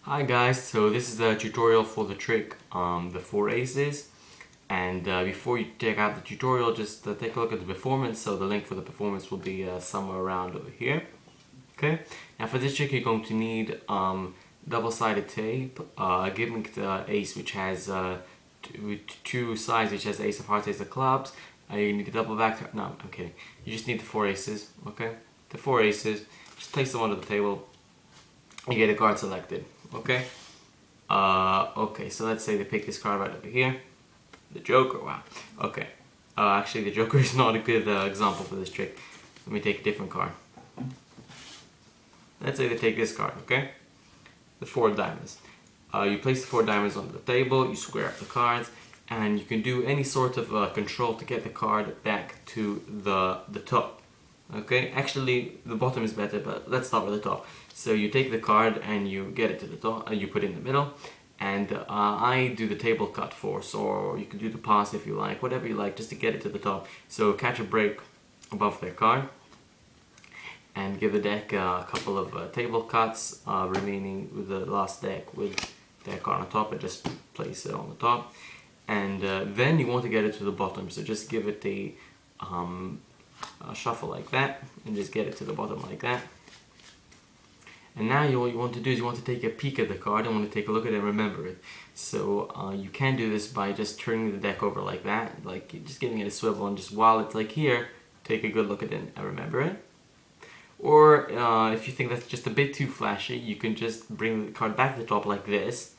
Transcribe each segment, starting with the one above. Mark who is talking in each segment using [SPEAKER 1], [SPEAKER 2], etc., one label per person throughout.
[SPEAKER 1] Hi guys, so this is a tutorial for the trick, the 4 aces. And before you check out the tutorial, just take a look at the performance. So the link for the performance will be somewhere around over here. Okay, now for this trick you're going to need double-sided tape, a gimmicked ace which has two sides, which has ace of hearts, ace of clubs. You need a double back, no, I'm kidding. You just need the 4 aces, okay? The 4 aces, just place them onto the table. You get a card selected, okay? Okay, so let's say they pick this card right over here. The Joker, wow. Okay, actually the Joker is not a good example for this trick. Let me take a different card. Let's say they take this card, okay? The 4 diamonds. You place the 4 diamonds on the table, you square up the cards, and you can do any sort of control to get the card back to the top. Okay, actually the bottom is better, but let's start with the top. So you take the card and you get it to the top, and you put it in the middle, and I do the table cut force, or you can do the pass if you like, whatever you like, just to get it to the top. So catch a break above their card, and give the deck a couple of table cuts, remaining with the last deck with their card on top, and just place it on the top. And then you want to get it to the bottom, so just give it a shuffle like that, and just get it to the bottom like that. And now what you want to do is you want to take a peek at the card and want to take a look at it and remember it. So you can do this by just turning the deck over like that, like just giving it a swivel, and just while it's like here, take a good look at it and remember it. Or if you think that's just a bit too flashy, you can just bring the card back to the top like this,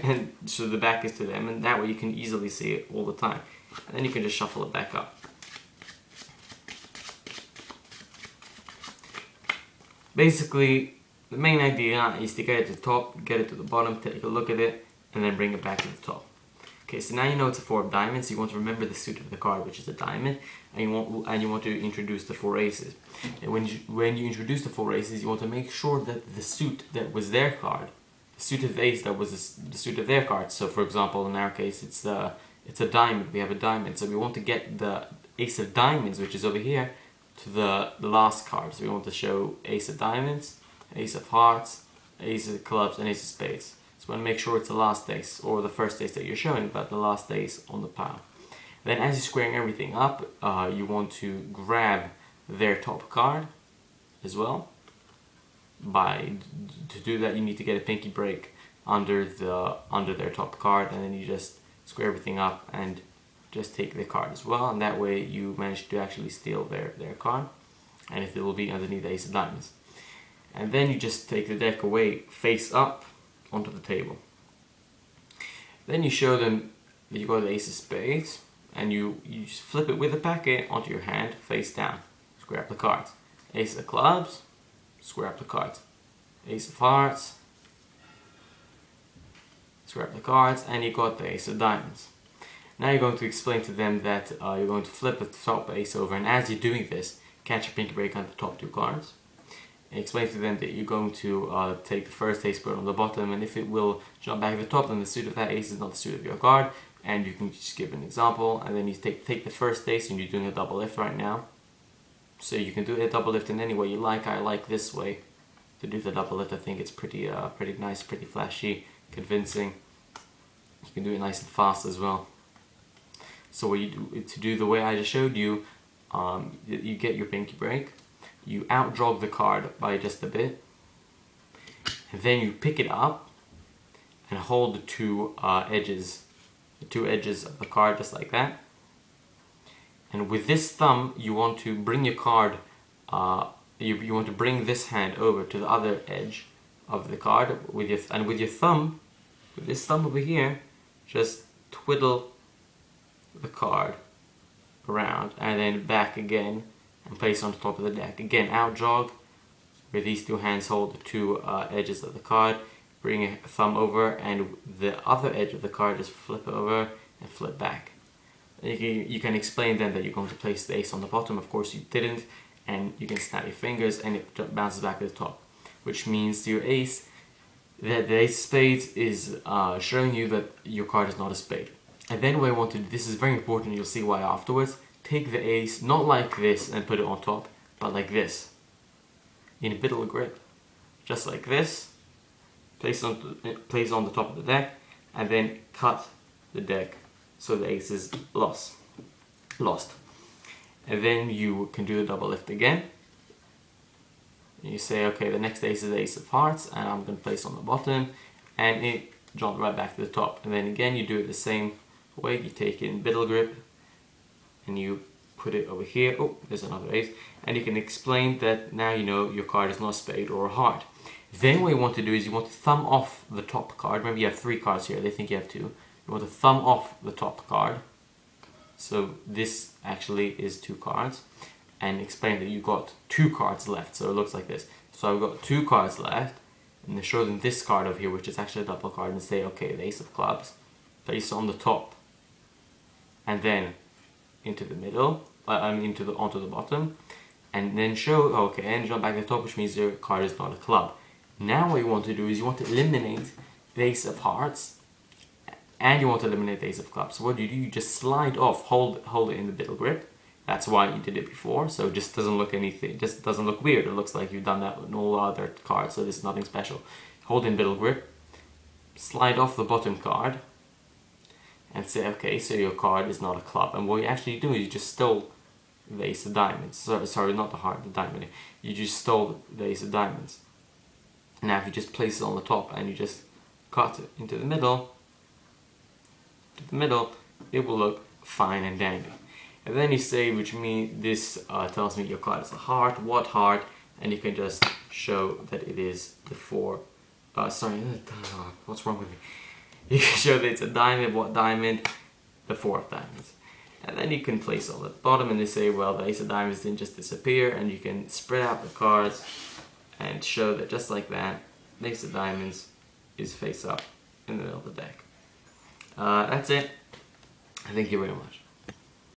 [SPEAKER 1] and so the back is to them, and that way you can easily see it all the time. And then you can just shuffle it back up. Basically, the main idea is to get it to the top, get it to the bottom, take a look at it, and then bring it back to the top. Okay, so now you know it's a 4 of diamonds, so you want to remember the suit of the card, which is a diamond, and you want to introduce the 4 aces. And when you introduce the 4 aces, you want to make sure that the suit that was their card, the suit of the ace that was the suit of their card. So for example, in our case, it's a diamond. We have a diamond, so we want to get the ace of diamonds, which is over here, to the last card. So we want to show ace of diamonds, ace of hearts, ace of clubs, and ace of spades. So we want to make sure it's the last ace, or the first ace that you're showing, but the last ace on the pile. Then as you're squaring everything up, you want to grab their top card as well. To do that, you need to get a pinky break under their top card, and then you just square everything up and just take the card as well, and that way you manage to actually steal their card, and it will be underneath the ace of diamonds. And then you just take the deck away face up onto the table. Then you show them that you got the ace of spades, and you just flip it with the packet onto your hand face down. Square up the cards. Ace of clubs, square up the cards. Ace of hearts, square up the cards, and you got the ace of diamonds. Now you're going to explain to them that you're going to flip the top ace over, and as you're doing this, catch a pinky break on the top 2 cards. And explain to them that you're going to take the first ace, put it on the bottom, and if it will jump back to the top, then the suit of that ace is not the suit of your card. And you can just give an example, and then you take the first ace, and you're doing a double lift right now. So you can do a double lift in any way you like. I like this way to do the double lift. I think it's pretty nice, pretty flashy, convincing. You can do it nice and fast as well. So what you do, to do the way I just showed you, you get your pinky break, you outdraw the card by just a bit, and then you pick it up and hold the two edges of the card just like that. And with this thumb, you want to bring your card, you want to bring this hand over to the other edge of the card with your thumb, with this thumb over here, just twiddle the card around and then back again and place on the top of the deck. Again, out jog with these 2 hands, hold the 2 edges of the card, bring your thumb over, and the other edge of the card just flip over and flip back. You can explain then that you're going to place the ace on the bottom. Of course you didn't, and you can snap your fingers and it bounces back to the top, which means to your ace that the ace of spades is showing you that your card is not a spade. And then what I want to do, this is very important, you'll see why afterwards, take the ace, not like this and put it on top, but like this, in a bit of a grip, just like this, place it on the top of the deck, and then cut the deck so the ace is lost. And then you can do the double lift again. You say, okay, the next ace is the ace of hearts, and I'm going to place on the bottom, and it jumped right back to the top. And then again, you do it the same way. You take it in middle grip, and you put it over here. Oh, there's another ace. And you can explain that now you know your card is not a spade or a heart. Then what you want to do is you want to thumb off the top card. Remember, you have 3 cards here. They think you have 2. You want to thumb off the top card. So this actually is 2 cards. And explain that you got 2 cards left. So it looks like this. So I've got 2 cards left. And they show them this card over here, which is actually a double card. And say, okay, the ace of clubs. Place it on the top. And then into the middle. Onto the bottom. And then show, okay, and jump back to the top, which means your card is not a club. Now what you want to do is you want to eliminate the ace of hearts, and you want to eliminate the ace of clubs. So what do? You just slide off, hold it in the middle grip. That's why you did it before, so it just doesn't look weird. It looks like you've done that with all other cards, so this is nothing special. Hold in middle grip, slide off the bottom card, and say, okay, so your card is not a club. And what you actually do is you just stole the ace of diamonds. Sorry, not the heart, the diamond. You just stole the ace of diamonds. Now if you just place it on the top and you just cut it into the middle, it will look fine and dandy. And then you say, which means this tells me your card is a heart. What heart? And you can just show that it is the 4. What's wrong with me? You can show that it's a diamond. What diamond? The 4 of diamonds. And then you can place on the bottom, and they say, well, the ace of diamonds didn't just disappear, and you can spread out the cards and show that just like that, the ace of diamonds is face up in the middle of the deck. That's it. Thank you very much.